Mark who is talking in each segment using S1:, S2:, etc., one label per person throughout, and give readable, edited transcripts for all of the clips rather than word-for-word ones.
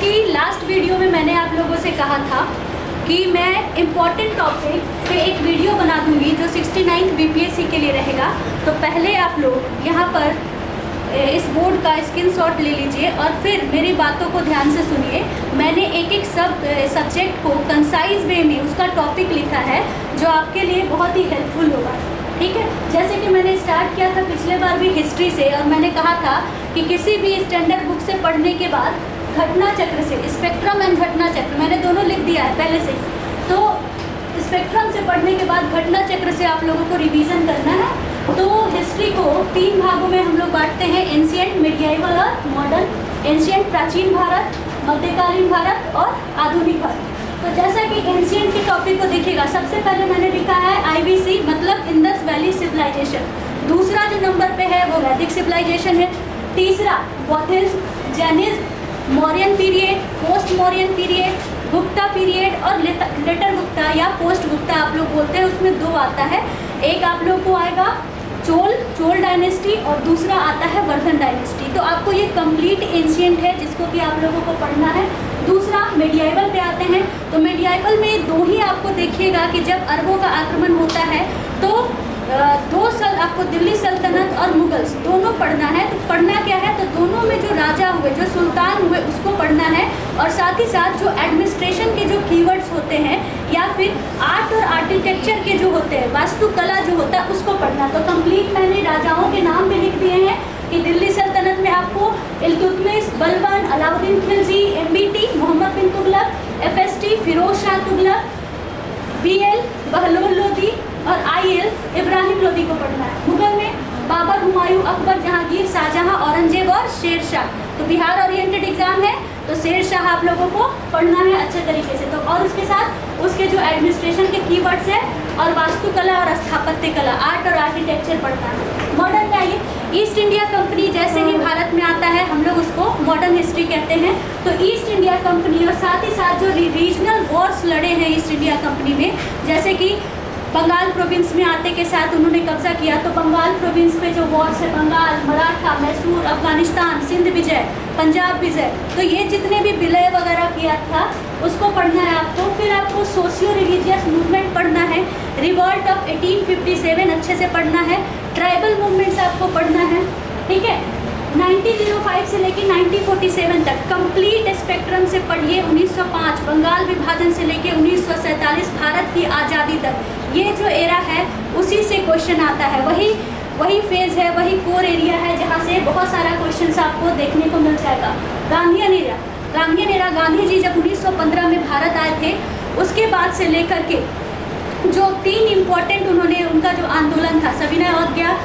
S1: कि last video में मैंने आप लोगों से कहा था कि मैं इम्पॉर्टेंट टॉपिक पे एक वीडियो बना दूंगी जो 69 बीपीएससी के लिए रहेगा। तो पहले आप लोग यहाँ पर इस बोर्ड का स्क्रीनशॉट ले लीजिए और फिर मेरी बातों को ध्यान से सुनिए। मैंने एक एक सब्जेक्ट को कंसाइज वे में उसका टॉपिक लिखा है जो आपके लिए बहुत ही हेल्पफुल होगा, ठीक है। जैसे कि मैंने स्टार्ट किया था पिछले बार भी हिस्ट्री से, और मैंने कहा था कि किसी भी स्टैंडर्ड बुक से पढ़ने के बाद घटना चक्र से, स्पेक्ट्रम एंड घटना चक्र मैंने दोनों लिख दिया है पहले से, तो स्पेक्ट्रम से पढ़ने के बाद घटना चक्र से आप लोगों को रिवीजन करना है। तो हिस्ट्री को 3 भागों में हम लोग बांटते हैं, एंशिएंट, मिडियाइवल और मॉडर्न। एंशिएंट प्राचीन भारत, मध्यकालीन भारत और आधुनिक भारत। तो जैसा कि एंशिएंट के टॉपिक को देखिएगा, सबसे पहले मैंने लिखा है IVC मतलब इंडस वैली सिविलाइजेशन। दूसरा जो नंबर पे है वो वैदिक सिविलाइजेशन है। तीसरा बौद्धिज्म, Jainism, Mauryan period, post Mauryan period, Gupta period और लेटर गुप्ता या पोस्ट गुप्ता आप लोग बोलते हैं। उसमें 2 आता है, एक आप लोग को आएगा चोल डायनेस्टी और दूसरा आता है वर्धन डायनेस्टी। तो आपको ये कंप्लीट एंशिएंट है जिसको कि आप लोगों को पढ़ना है। दूसरा मीडियाइवल पे आते हैं। तो मीडियाइवल में 2 ही आपको देखिएगा कि जब अरबों का आक्रमण होता है तो 2 आपको दिल्ली सल्तनत और मुगल्स दोनों पढ़ना है। तो पढ़ना क्या है, तो दोनों में जो राजा हुए, जो सुल्तान हुए उसको पढ़ना है, और साथ ही साथ जो एडमिनिस्ट्रेशन के जो कीवर्ड्स होते हैं या फिर आर्ट और आर्किटेक्चर के जो होते हैं, वास्तुकला जो होता है उसको पढ़ना। तो कंप्लीट मैंने राजाओं के नाम भी लिख दिए हैं कि दिल्ली सल्तनत में आपको इल्तुतमिश, बलबन, अलाउद्दीन खिलजी, MBT मोहम्मद बिन तुगलक, FST फिरोज शाह तुगलक, BL बहलोल लोदी और IL इब्राहिम लोदी को पढ़ना है। मुगल में बाबर, हुमायूं, अकबर, जहांगीर, शाहजहां, औरंगजेब और शेर शाह। तो बिहार ओरिएंटेड एग्जाम है तो शेर शाह आप लोगों को पढ़ना है अच्छे तरीके से। तो और उसके साथ उसके जो एडमिनिस्ट्रेशन के कीवर्ड्स है और वास्तुकला और स्थापत्य कला, आर्ट और आर्किटेक्चर पढ़ना है। मॉडर्न में आइए, ईस्ट इंडिया कंपनी जैसे ही भारत में आता है हम लोग उसको मॉडर्न हिस्ट्री कहते हैं। तो ईस्ट इंडिया कंपनी और साथ ही साथ जो रीजनल वॉर्स लड़े हैं ईस्ट इंडिया कंपनी में, जैसे कि बंगाल प्रोविंस में आते के साथ उन्होंने कब्जा किया, तो बंगाल प्रोविंस पे जो वॉर्स है, बंगाल, मराठा, मैसूर, अफगानिस्तान, सिंध विजय, पंजाब विजय, तो ये जितने भी विलय वगैरह किया था उसको पढ़ना है आपको। फिर आपको सोशियो रिलीजियस मूवमेंट पढ़ना है, रिवॉल्ट ऑफ 1857 अच्छे से पढ़ना है, ट्राइबल मूवमेंट्स आपको पढ़ना है, ठीक है। 1905 से लेकर 1947 तक कंप्लीट स्पेक्ट्रम से पढ़िए। 1905 बंगाल विभाजन से लेकर 1947 भारत की आज़ादी तक, ये जो एरा है उसी से क्वेश्चन आता है। वही फेज़ है, वही कोर एरिया है जहाँ से बहुत सारा क्वेश्चन आपको देखने को मिल जाएगा। गांधीयन एरा, गांधी जी जब 1915 में भारत आए थे उसके बाद से लेकर के जो 3 इम्पोर्टेंट उन्होंने, उनका जो आंदोलन था, सविनय अवज्ञा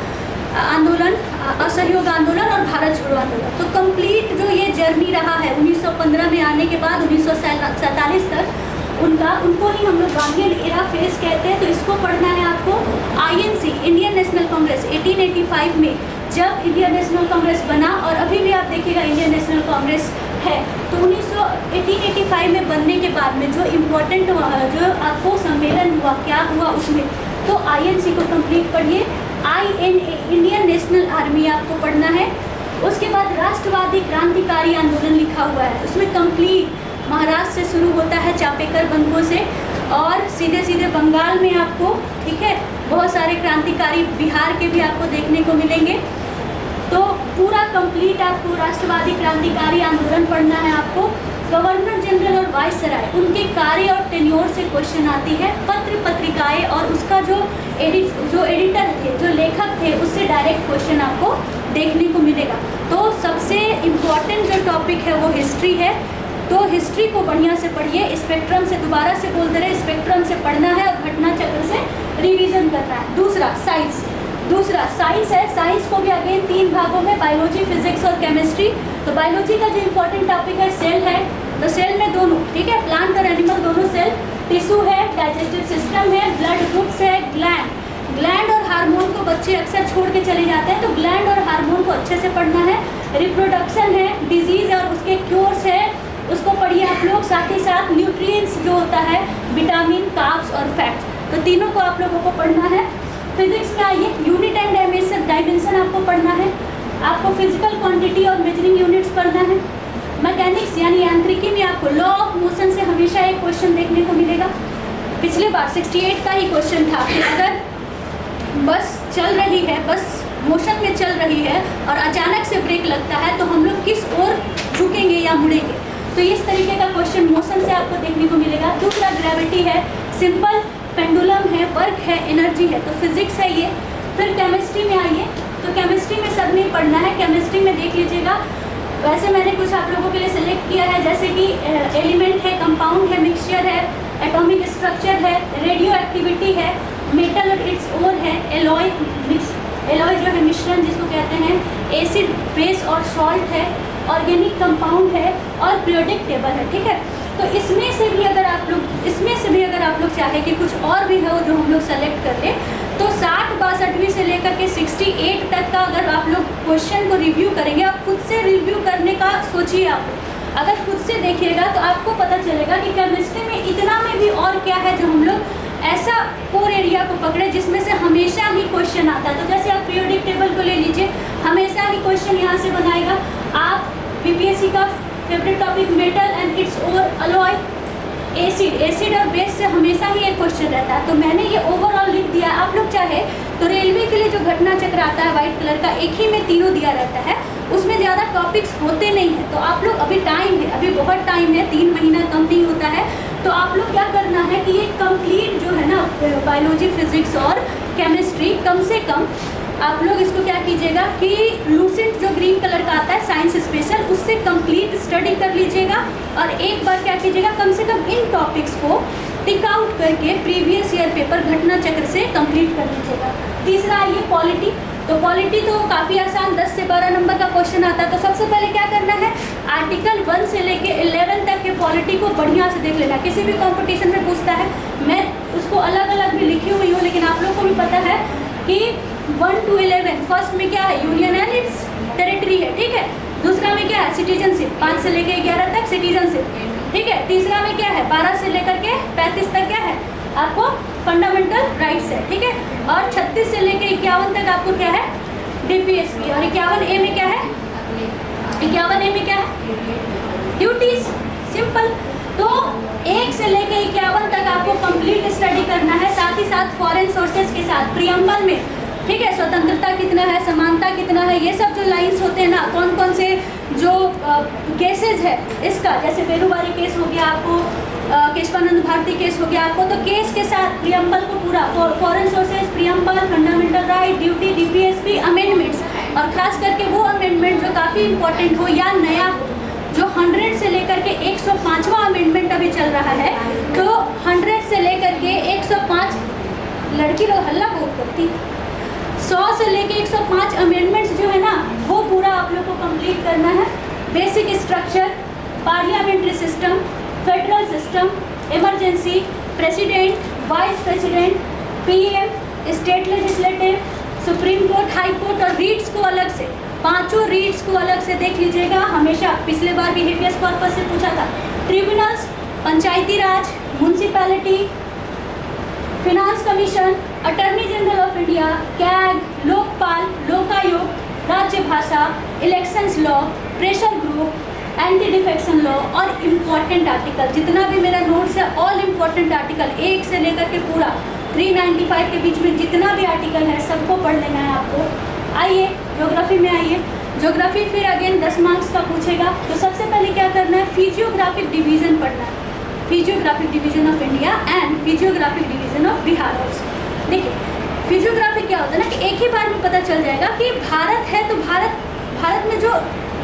S1: आंदोलन, असहयोग आंदोलन और भारत छोड़ो आंदोलन, तो कंप्लीट जो ये जर्नी रहा है 1915 में आने के बाद 1947 तक उनको ही हम लोग गांधीयन एरा फेज कहते हैं। तो इसको पढ़ना है आपको। INC इंडियन नेशनल कांग्रेस 1885 में जब इंडियन नेशनल कांग्रेस बना, और अभी भी आप देखिएगा इंडियन नेशनल कांग्रेस है, तो 1885 में बनने के बाद में जो इम्पोर्टेंट जो आपको सम्मेलन हुआ, क्या हुआ उसमें, तो INC को कंप्लीट पढ़िए। INA इंडियन नेशनल आर्मी आपको पढ़ना है। उसके बाद राष्ट्रवादी क्रांतिकारी आंदोलन लिखा हुआ है, उसमें कंप्लीट महाराष्ट्र से शुरू होता है चापेकर बंधुओं से और सीधे बंगाल में आपको, ठीक है, बहुत सारे क्रांतिकारी बिहार के भी आपको देखने को मिलेंगे। तो पूरा कंप्लीट आपको राष्ट्रवादी क्रांतिकारी आंदोलन पढ़ना है आपको। गवर्नर जनरल और वाइसराय, उनके कार्य और टेन्योर से क्वेश्चन आती है। पत्र पत्रिकाएं और उसका जो एडिटर थे, जो लेखक थे, उससे डायरेक्ट क्वेश्चन आपको देखने को मिलेगा। तो सबसे इम्पॉर्टेंट जो टॉपिक है वो हिस्ट्री है। तो हिस्ट्री को बढ़िया से पढ़िए। स्पेक्ट्रम से, दोबारा से बोलते रहे, स्पेक्ट्रम से पढ़ना है और घटना चक्र से रिवीजन करना है। दूसरा साइंस है। साइंस को भी अगेन 3 भागों में, बायोलॉजी, फिजिक्स और केमिस्ट्री। तो बायोलॉजी का जो इम्पोर्टेंट टॉपिक है सेल है, तो सेल में दोनों, ठीक है, प्लांट और एनिमल दोनों सेल, टिश्यू है, डाइजेस्टिव सिस्टम है, ब्लड ग्रुप्स है, ग्लैंड और हार्मोन को बच्चे अक्सर छोड़ के चले जाते हैं, तो ग्लैंड और हार्मोन को अच्छे से पढ़ना है। रिप्रोडक्शन है, डिजीज और उसके क्योर्स है, उसको पढ़िए आप लोग। साथ ही साथ न्यूट्रिएंट्स जो होता है, विटामिन, कार्ब्स और फैट्स, तो तीनों को आप लोगों को पढ़ना है। फिजिक्स में आइए, यूनिट एंड डायमेंशन आपको पढ़ना है। आपको फिजिकल क्वांटिटी और मेजरिंग यूनिट्स पढ़ना है। मैकेनिक्स यानी यांत्रिकी में आपको लॉ ऑफ मोशन से हमेशा एक क्वेश्चन देखने को मिलेगा। पिछले बार 68 का ही क्वेश्चन था कि अगर बस चल रही है, बस मोशन में चल रही है और अचानक से ब्रेक लगता है तो हम लोग किस ओर झुकेंगे या मुड़ेंगे। तो इस तरीके का क्वेश्चन मोशन से आपको देखने को मिलेगा। दूसरा ग्रेविटी है, सिंपल पेंडुलम है, वर्क है, एनर्जी है, तो फिजिक्स है ये। फिर केमिस्ट्री में आइए, तो केमिस्ट्री में सब नहीं पढ़ना है। केमिस्ट्री में देख लीजिएगा, वैसे मैंने कुछ आप लोगों के लिए सिलेक्ट किया है, जैसे कि एलिमेंट है, कंपाउंड है, मिक्सचर है, एटॉमिक स्ट्रक्चर है, रेडियो एक्टिविटी है, मेटल और इट्स ओर है, एलॉय जो है मिश्रण जिसको कहते हैं, एसिड, बेस और सॉल्ट है, ऑर्गेनिक कंपाउंड है और पीरियोडिक टेबल है। ठीक है, तो इसमें से भी अगर आप लोग चाहे कि कुछ और भी हो जो हम लोग सेलेक्ट कर लें, तो 60-62 से लेकर के 68 तक का अगर आप लोग क्वेश्चन को रिव्यू करेंगे, आप खुद से रिव्यू करने का सोचिए। आप अगर खुद से देखिएगा तो आपको पता चलेगा कि केमिस्ट्री में इतना में भी और क्या है जो हम लोग ऐसा कोर एरिया को पकड़े जिसमें से हमेशा ही क्वेश्चन आता है। तो जैसे आप पीरियोडिक टेबल को ले लीजिए, हमेशा ही क्वेश्चन यहाँ से बनाएगा। आप बीपीएससी का favourite topic metal and its ore, alloy, acid और बेस से हमेशा ही एक क्वेश्चन रहता है। तो मैंने ये ओवरऑल लिख दिया। आप लोग चाहे तो रेलवे के लिए जो घटना चक्र आता है व्हाइट कलर का, एक ही में तीनों दिया रहता है, उसमें ज़्यादा टॉपिक्स होते नहीं हैं। तो आप लोग अभी टाइम है, अभी बहुत टाइम है, 3 महीना कम नहीं होता है। तो आप लोग क्या करना है कि ये कंप्लीट जो है ना बायोलॉजी, फिजिक्स और केमिस्ट्री, कम से कम आप लोग इसको क्या कीजिएगा कि लूसेंट जो ग्रीन कलर का आता है साइंस स्पेशल, उससे कंप्लीट स्टडी कर लीजिएगा। और एक बार क्या कीजिएगा, कम से कम इन टॉपिक्स को टिक आउट करके प्रीवियस ईयर पेपर घटना चक्र से कंप्लीट कर लीजिएगा। तीसरा आइए पॉलिटी। तो पॉलिटी तो काफ़ी आसान, 10 से 12 नंबर का क्वेश्चन आता है। तो सबसे पहले क्या करना है, आर्टिकल 1 से लेके 11 तक के पॉलिटी को बढ़िया से देख लेना। किसी भी कंपटीशन में पूछता है, मैं उसको अलग अलग भी लिखी हुई हूँ, लेकिन आप लोग को भी पता है कि 1 to 11 फर्स्ट में क्या है, यूनियन एंड इट्स टेरिटरी है। ठीक है, दूसरा में क्या है, सिटीजनशिप, 5 से लेकर 11 तक सिटीजनशिप। ठीक है, तीसरा में क्या है, 12 से लेकर के 35 तक क्या है, आपको फंडामेंटल राइट्स है। ठीक है, और 36 से लेकर 51 तक आपको क्या है, डीपीएसपी। और 51A में क्या है, 51A में क्या है, ड्यूटीज। सिंपल। तो 1 से लेकर 51 तक आपको कंप्लीट स्टडी करना है, साथ ही साथ फॉरेन सोर्सेज के साथ प्रियम्बल में। ठीक है, स्वतंत्रता कितना है, समानता कितना है, ये सब जो लाइंस होते हैं ना, कौन कौन से जो केसेस है इसका, जैसे बेरुबारी केस हो गया आपको, केशवानंद भारती केस हो गया आपको, तो केस के साथ प्रियम्बल को पूरा, foreign sources, preamble, fundamental right, duty, DPSP, amendments, और खास करके वो अमेंडमेंट जो काफ़ी इंपॉर्टेंट हो या नया हो, जो 100 से लेकर के 105वां अमेंडमेंट अभी चल रहा है। तो 100 से लेकर के 105, लड़की लोग हल्ला बहुत करती, 100 से लेके 105 अमेंडमेंट्स जो है ना, वो पूरा आप लोग को कंप्लीट करना है। Basic structure, parliamentary system, federal system, emergency, president, vice president, PM, state legislative, supreme court, high court और रीट्स को अलग से, 5 रीट्स को अलग से देख लीजिएगा। हमेशा पिछले बार भी हेबियस कॉर्पस से पूछा था। Tribunals, Panchayati Raj, municipality, finance commission, attorney general of India, CAG, Lokpal, Lokayog, राज्य भाषा, elections law, pressure group, anti defection law और इम्पॉर्टेंट आर्टिकल। जितना भी मेरा नोट्स है, ऑल इम्पॉर्टेंट आर्टिकल 1 से लेकर के पूरा 395 के बीच में जितना भी आर्टिकल है सबको पढ़ लेना है आपको। आइए ज्योग्राफी में आइए। ज्योग्राफी फिर अगेन 10 मार्क्स का पूछेगा। तो सबसे पहले क्या करना है, फिजियोग्राफिक डिवीजन पढ़ना है, physiographic division of India and physiographic division of Bihar also. देखिए फिजियोग्राफी क्या होता है ना, कि एक ही बार में पता चल जाएगा कि भारत है, तो भारत में जो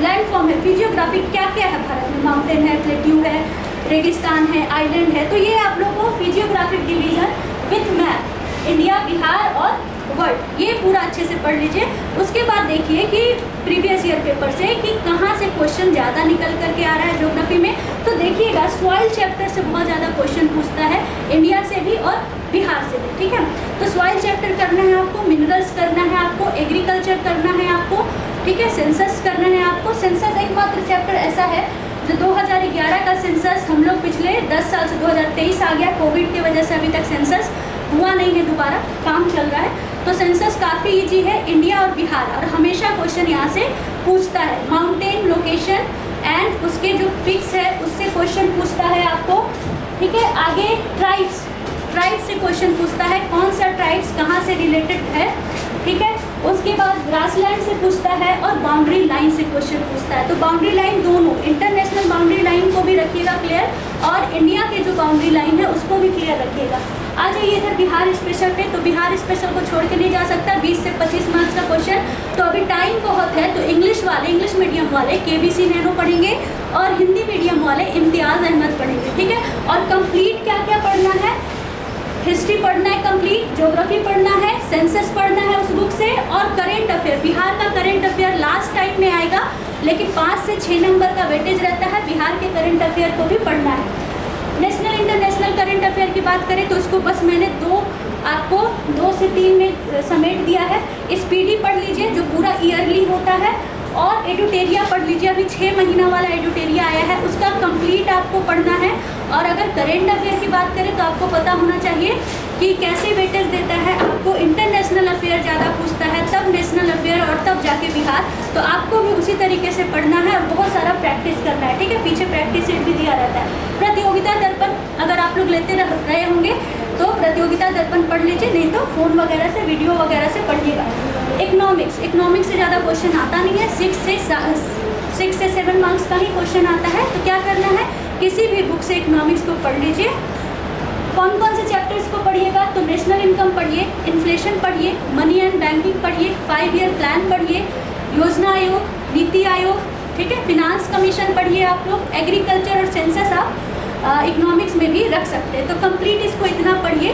S1: लैंड फॉर्म है, फिजियोग्राफी क्या क्या है भारत में, माउंटेन है, प्लेट्यू है, रेगिस्तान है, आइलैंड है। तो ये आप लोग को physiographic division with map, India, Bihar और वर्ल्ड, ये पूरा अच्छे से पढ़ लीजिए। उसके बाद देखिए कि प्रीवियस ईयर पेपर से कि कहाँ से क्वेश्चन ज़्यादा निकल करके आ रहा है ज्योग्राफी में। तो देखिएगा सॉइल चैप्टर से बहुत ज़्यादा क्वेश्चन पूछता है, इंडिया से भी और बिहार से भी। ठीक है, तो सॉइल चैप्टर करना है आपको, मिनरल्स करना है आपको, एग्रीकल्चर करना है आपको, ठीक है, सेंसस करना है आपको। सेंसस एकमात्र चैप्टर ऐसा है जो 2011 का सेंसस हम लोग पिछले 10 साल से 2023 आ गया, कोविड की वजह से अभी तक सेंसस हुआ नहीं है, दोबारा काम चल रहा है। तो सेंसस काफ़ी इजी है, इंडिया और बिहार, और हमेशा क्वेश्चन यहाँ से पूछता है। माउंटेन, लोकेशन, एंड उसके जो पिक्स है उससे क्वेश्चन पूछता है आपको, ठीक है। आगे ट्राइब्स से क्वेश्चन पूछता है, कौन सा ट्राइब्स कहाँ से रिलेटेड है, ठीक है। उसके बाद ग्रासलैंड से पूछता है और बाउंड्री लाइन से क्वेश्चन पूछता है। तो बाउंड्री लाइन दोनों, इंटरनेशनल बाउंड्री लाइन को भी रखिएगा क्लियर और इंडिया के जो बाउंड्री लाइन है उसको भी क्लियर रखिएगा। आ जाइए इधर बिहार स्पेशल पे। तो बिहार स्पेशल को छोड़ के नहीं जा सकता, 20 से 25 मार्क्स का क्वेश्चन। तो अभी टाइम बहुत है, तो इंग्लिश मीडियम वाले केबीसी नैनो पढ़ेंगे और हिंदी मीडियम वाले इम्तियाज़ अहमद पढ़ेंगे, ठीक है। और कंप्लीट क्या क्या पढ़ना है, हिस्ट्री पढ़ना है कंप्लीट, ज्योग्राफी पढ़ना है, सेंसस पढ़ना है उस बुक से, और करेंट अफेयर, बिहार का करेंट अफेयर लास्ट टाइम में आएगा, लेकिन 5 से 6 नंबर का वेटेज रहता है। बिहार के करेंट अफेयर को भी पढ़ना है। नेशनल इंटरनेशनल करंट अफेयर की बात करें तो उसको बस मैंने आपको 2 से 3 में समेट दिया है। स्पीडी पढ़ लीजिए जो पूरा ईयरली होता है, और एडुटेरिया पढ़ लीजिए, अभी 6 महीना वाला एडुटेरिया आया है, उसका कंप्लीट आपको पढ़ना है। और अगर करेंट अफेयर की बात करें तो आपको पता होना चाहिए कि कैसे वेटेज देता है, आपको इंटरनेशनल अफेयर ज़्यादा पूछता है, तब नेशनल अफेयर और तब जाके बिहार। तो आपको भी उसी तरीके से पढ़ना है और बहुत सारा प्रैक्टिस करना है, ठीक है। पीछे प्रैक्टिस सेट भी दिया रहता है। प्रतियोगिता दर्पण अगर आप लोग लेते रहे होंगे तो प्रतियोगिता दर्पण पढ़ लीजिए, नहीं तो फ़ोन वगैरह से, वीडियो वगैरह से पढ़िएगा। इकोनॉमिक्स से ज़्यादा क्वेश्चन आता नहीं है, 6 से 7 मार्क्स का ही क्वेश्चन आता है। तो क्या करना है, किसी भी बुक से इकोनॉमिक्स को पढ़ लीजिए। कौन कौन से चैप्टर्स को पढ़िएगा, तो नेशनल इनकम पढ़िए, इन्फ्लेशन पढ़िए, मनी एंड बैंकिंग पढ़िए, 5 ईयर प्लान पढ़िए, योजना आयोग, नीति आयोग, ठीक है, फिनांस कमीशन पढ़िए आप लोग, एग्रीकल्चर और सेंसस आप इकोनॉमिक्स में भी रख सकते हैं। तो कंप्लीट इसको इतना पढ़िए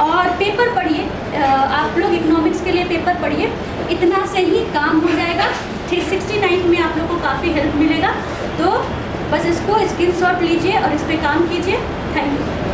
S1: और पेपर पढ़िए, आप लोग इकोनॉमिक्स के लिए पेपर पढ़िए, इतना से ही काम हो जाएगा। 69 में आप लोग को काफ़ी हेल्प मिलेगा। तो बस इसको स्क्रीनशॉट लीजिए और इस पर काम कीजिए। Thank you.